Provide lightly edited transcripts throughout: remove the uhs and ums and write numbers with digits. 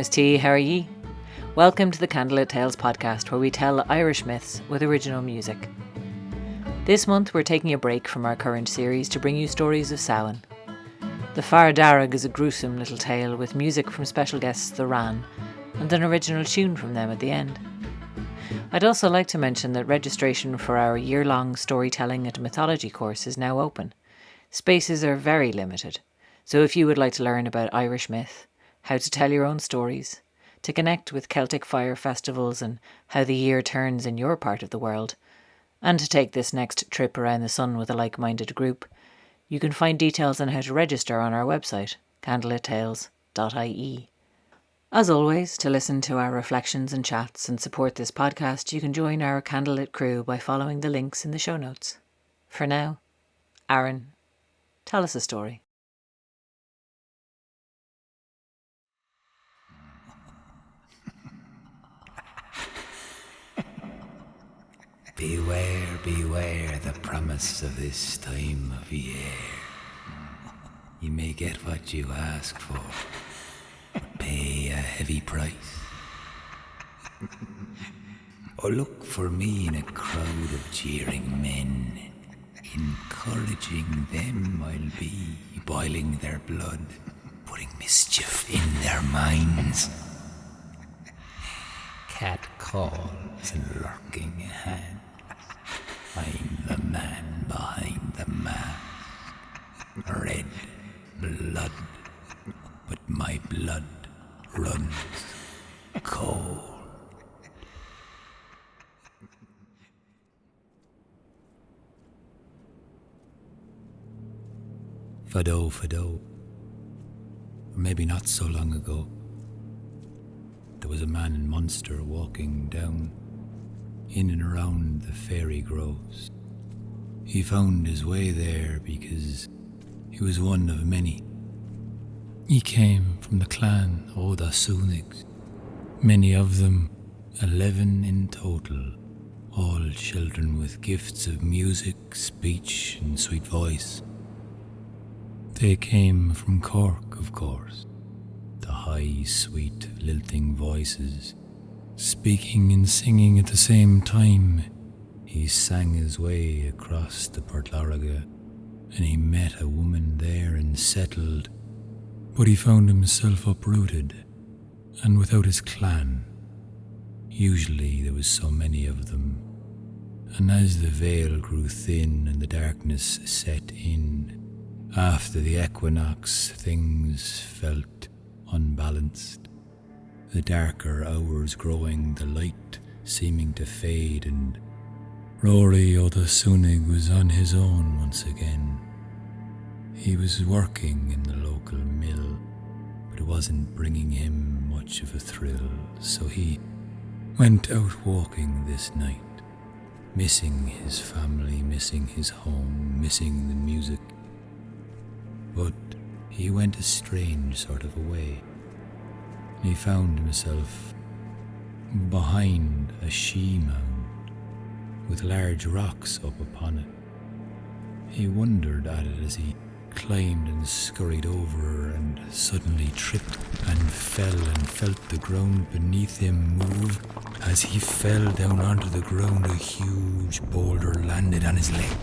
MST, how are ye? Welcome to the Candlelit Tales podcast, where we tell Irish myths with original music. This month we're taking a break from our current series to bring you stories of Samhain. The Fear Dearg is a gruesome little tale with music from special guests the WRAN and an original tune from them at the end. I'd also like to mention that registration for our year-long storytelling and mythology course is now open. Spaces are very limited, so if you would like to learn about Irish myth, how to tell your own stories, to connect with Celtic Fire Festivals and how the year turns in your part of the world, and to take this next trip around the sun with a like-minded group, you can find details on how to register on our website, candlelittales.ie. As always, to listen to our reflections and chats and support this podcast, you can join our Candlelit crew by following the links in the show notes. For now, Aaron, tell us a story. Beware, beware the promise of this time of year. You may get what you ask for, but pay a heavy price. Or look for me in a crowd of jeering men. Encouraging them I'll be, boiling their blood, putting mischief in their minds. Cat calls and lurking hands. I'm the man behind the mask. Red blood, but my blood runs cold. Fado, or maybe not so long ago, there was a man in Munster walking down in and around the fairy groves. He found his way there because he was one of many. He came from the clan O'Dasunigs, many of them 11 in total, all children with gifts of music, speech and sweet voice. They came from Cork, of course, the high, sweet, lilting voices, speaking and singing at the same time. He sang his way across the Portlarga, and he met a woman there and settled, but he found himself uprooted and without his clan. Usually there was so many of them, and as the veil grew thin and the darkness set in, after the equinox things felt unbalanced. The darker hours growing, the light seeming to fade, and Rory O'Dasunig was on his own once again. He was working in the local mill, but it wasn't bringing him much of a thrill, so he went out walking this night, missing his family, missing his home, missing the music. But he went a strange sort of a way. He found himself behind a she-mound with large rocks up upon it. He wondered at it as he climbed and scurried over and suddenly tripped and fell and felt the ground beneath him move. As he fell down onto the ground, a huge boulder landed on his leg.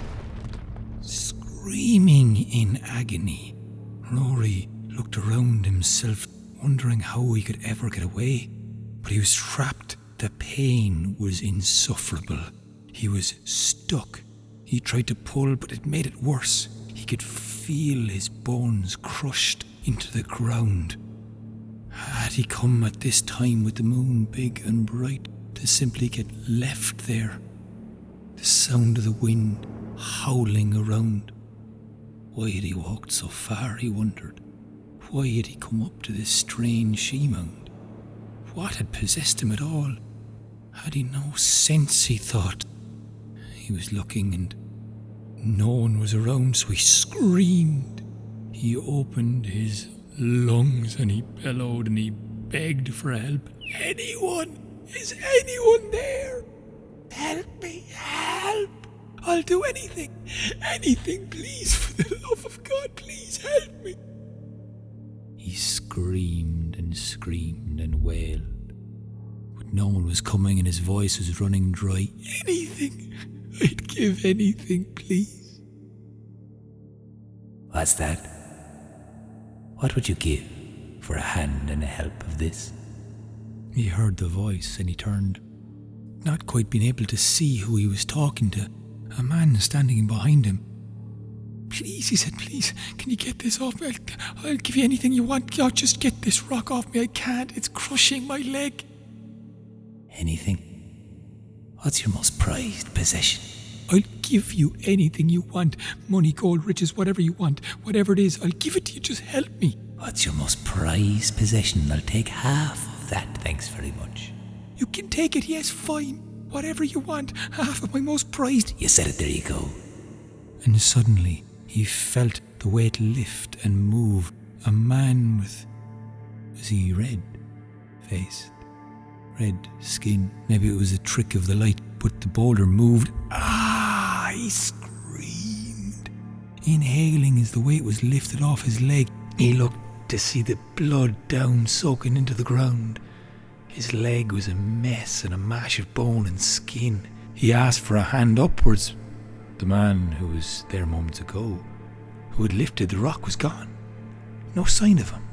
Screaming in agony, Rory looked around himself, wondering how he could ever get away. But he was trapped. The pain was insufferable. He was stuck. He tried to pull, but it made it worse. He could feel his bones crushed into the ground. Had he come at this time with the moon big and bright to simply get left there? The sound of the wind howling around. Why had he walked so far, he wondered? Why had he come up to this strange she-mound? What had possessed him at all? Had he no sense, he thought? He was looking and no one was around, so he screamed. He opened his lungs and he bellowed and he begged for help. Anyone? Is anyone there? Help me, help! I'll do anything, please, for the love of God, please help me. He screamed and screamed and No one was coming and his voice was running dry. Anything. I'd give anything, please. What's that? What would you give for a hand and a help of this? He heard the voice and he turned, not quite being able to see who he was talking to. A man standing behind him. Please, he said, please, can you get this off me? I'll give you anything you want. Oh, just get this rock off me. I can't. It's crushing my leg. Anything? What's your most prized possession? I'll give you anything you want. Money, gold, riches, whatever you want. Whatever it is, I'll give it to you. Just help me. What's your most prized possession? I'll take half of that, thanks very much. You can take it, yes, fine. Whatever you want. Half of my most prized. You said it, there you go. And suddenly, he felt the weight lift and move. A man with... Was he red-faced? Red skin. Maybe it was a trick of the light, but the boulder moved. Ah! He screamed, inhaling as the weight was lifted off his leg. He looked to see the blood down soaking into the ground. His leg was a mess and a mash of bone and skin. He asked for a hand upwards. The man who was there moments ago, who had lifted the rock, was gone. No sign of him.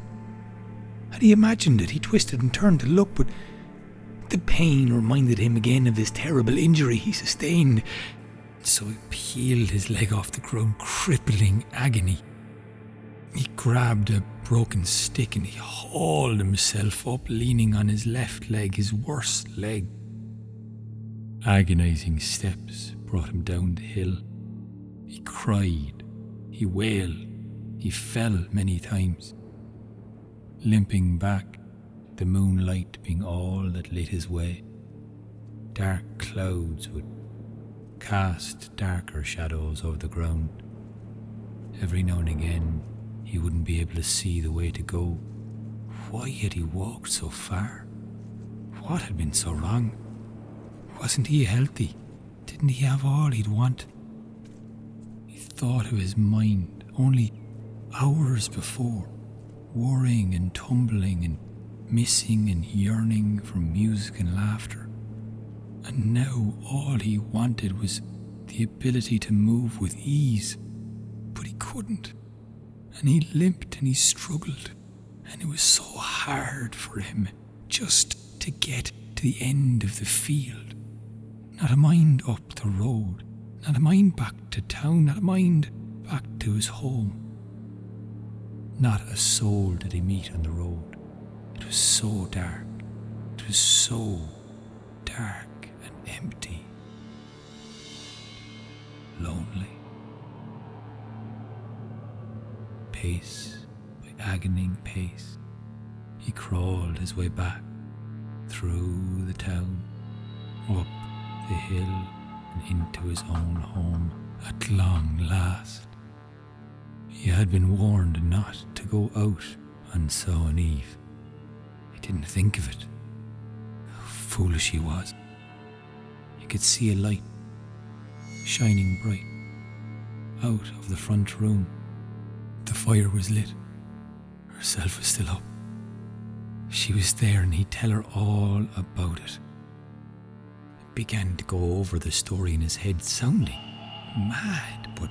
Had he imagined it? He twisted and turned to look, but the pain reminded him again of this terrible injury he sustained. So he peeled his leg off the ground, crippling agony. He grabbed a broken stick and he hauled himself up, leaning on his left leg, his worst leg. Agonizing steps brought him down the hill. He cried, he wailed, he fell many times. Limping back, the moonlight being all that lit his way, dark clouds would cast darker shadows over the ground. Every now and again, he wouldn't be able to see the way to go. Why had he walked so far? What had been so wrong? Wasn't he healthy? Didn't he have all he'd want? He thought of his mind only hours before, worrying and tumbling and missing and yearning for music and laughter. And now all he wanted was the ability to move with ease. But he couldn't. And he limped and he struggled. And it was so hard for him just to get to the end of the field. Not a mind up the road. Not a mind back to town. Not a mind back to his home. Not a soul did he meet on the road. It was so dark. It was so dark and empty. Lonely. Pace by agonying pace, he crawled his way back through the town, up the hill and into his own home at long last. He had been warned not to go out on Samhain Eve. He didn't think of it. How foolish he was. He could see a light shining bright out of the front room. The fire was lit. Herself was still up. She was there and he'd tell her all about it. He began to go over the story in his head, sounding mad, but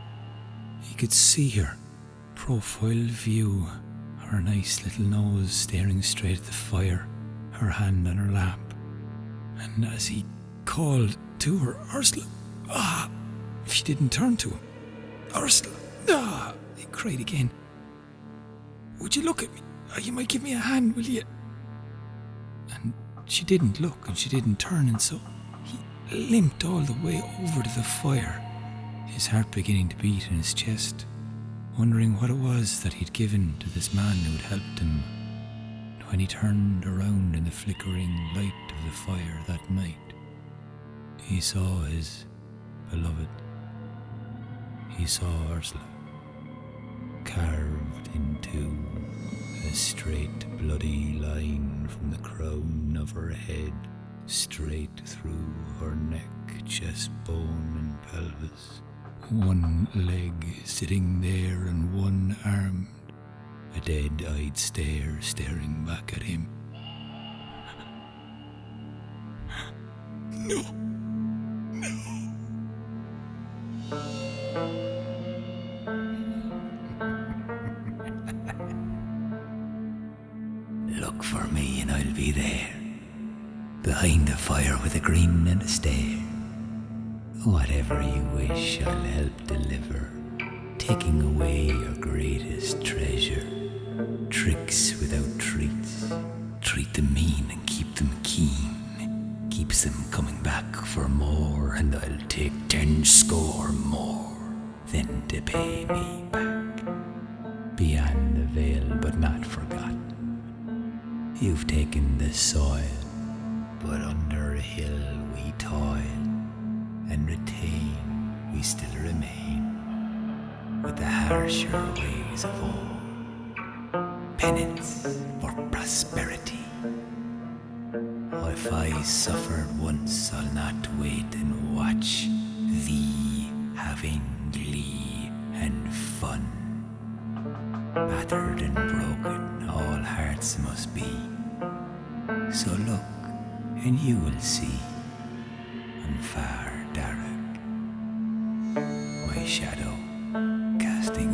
he could see her. Profile view, her nice little nose staring straight at the fire, her hand on her lap. And as he called to her, Ursula, she didn't turn to him. Ursula, he cried again. Would you look at me? You might give me a hand, will you? And she didn't look and she didn't turn, and so he limped all the way over to the fire, his heart beginning to beat in his chest, wondering what it was that he'd given to this man who had helped him. And when he turned around in the flickering light of the fire that night, he saw his beloved. He saw Ursula, carved into a straight bloody line from the crown of her head, straight through her neck, chest bone and pelvis. One leg sitting there and one armed, a dead-eyed stare staring back at him. Look for me and I'll be there, behind the fire with a grin and a stare. Whatever you wish, I'll help deliver, taking away your greatest treasure. Tricks without treats, treat them mean and keep them keen. Keeps them coming back for more, and I'll take 10 score more, then to pay me back. Beyond the veil, but not forgotten, you've taken the soil, but under a hill we toil, and retain we still remain, with the harsher ways of old, penance for prosperity. If I suffered once, I'll not wait and watch thee having glee and fun. Battered and broken all hearts must be, so look and you will see on Fear Dearg, my shadow casting